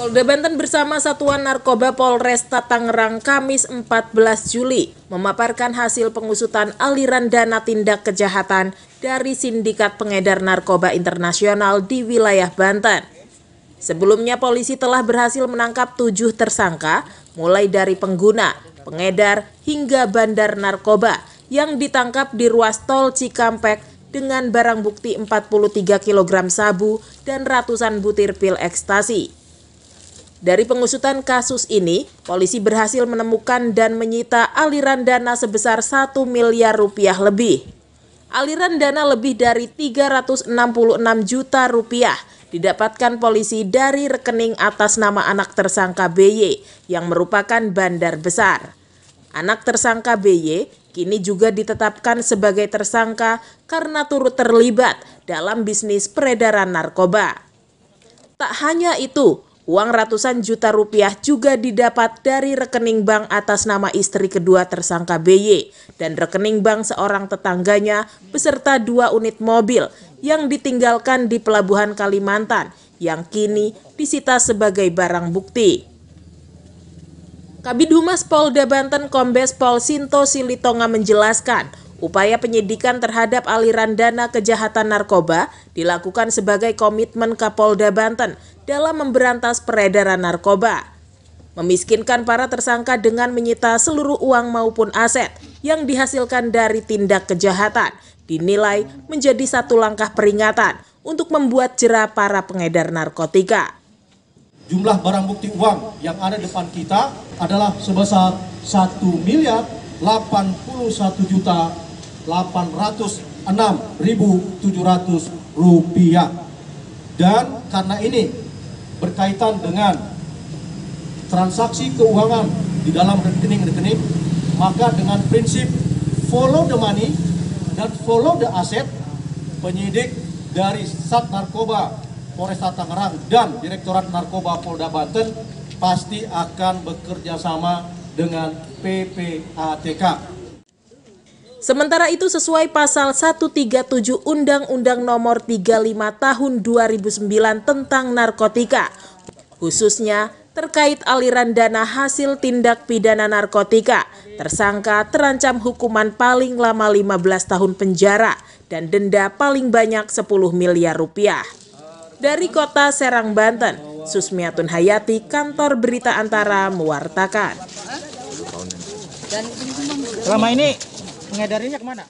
Polda Banten bersama Satuan Narkoba Polresta Tangerang Kamis 14 Juli memaparkan hasil pengusutan aliran dana tindak kejahatan dari sindikat pengedar narkoba internasional di wilayah Banten. Sebelumnya polisi telah berhasil menangkap 7 tersangka mulai dari pengguna, pengedar hingga bandar narkoba yang ditangkap di ruas tol Cikampek dengan barang bukti 43 kg sabu dan ratusan butir pil ekstasi. Dari pengusutan kasus ini, polisi berhasil menemukan dan menyita aliran dana sebesar 1 miliar rupiah lebih. Aliran dana lebih dari 366 juta rupiah didapatkan polisi dari rekening atas nama anak tersangka BY yang merupakan bandar besar. Anak tersangka BY kini juga ditetapkan sebagai tersangka karena turut terlibat dalam bisnis peredaran narkoba. Tak hanya itu, uang ratusan juta rupiah juga didapat dari rekening bank atas nama istri kedua tersangka BY dan rekening bank seorang tetangganya beserta 2 unit mobil yang ditinggalkan di Pelabuhan Kalimantan yang kini disita sebagai barang bukti. Kabid Humas Polda Banten Kombes Pol Sinto Silitonga menjelaskan, upaya penyidikan terhadap aliran dana kejahatan narkoba dilakukan sebagai komitmen Kapolda Banten dalam memberantas peredaran narkoba. Memiskinkan para tersangka dengan menyita seluruh uang maupun aset yang dihasilkan dari tindak kejahatan dinilai menjadi satu langkah peringatan untuk membuat jera para pengedar narkotika. Jumlah barang bukti uang yang ada di depan kita adalah sebesar 1.081.806.700 rupiah. Dan karena ini berkaitan dengan transaksi keuangan di dalam rekening-rekening, maka dengan prinsip follow the money dan follow the asset, penyidik dari Sat Narkoba Polresta Tangerang dan Direktorat Narkoba Polda Banten pasti akan bekerja sama dengan PPATK. Sementara itu sesuai pasal 137 Undang-Undang Nomor 35 Tahun 2009 tentang narkotika, khususnya terkait aliran dana hasil tindak pidana narkotika, tersangka terancam hukuman paling lama 15 tahun penjara dan denda paling banyak 10 miliar rupiah. Dari Kota Serang, Banten, Susmiatun Hayati, Kantor Berita Antara mewartakan. Selama ini pengedarinya kemana?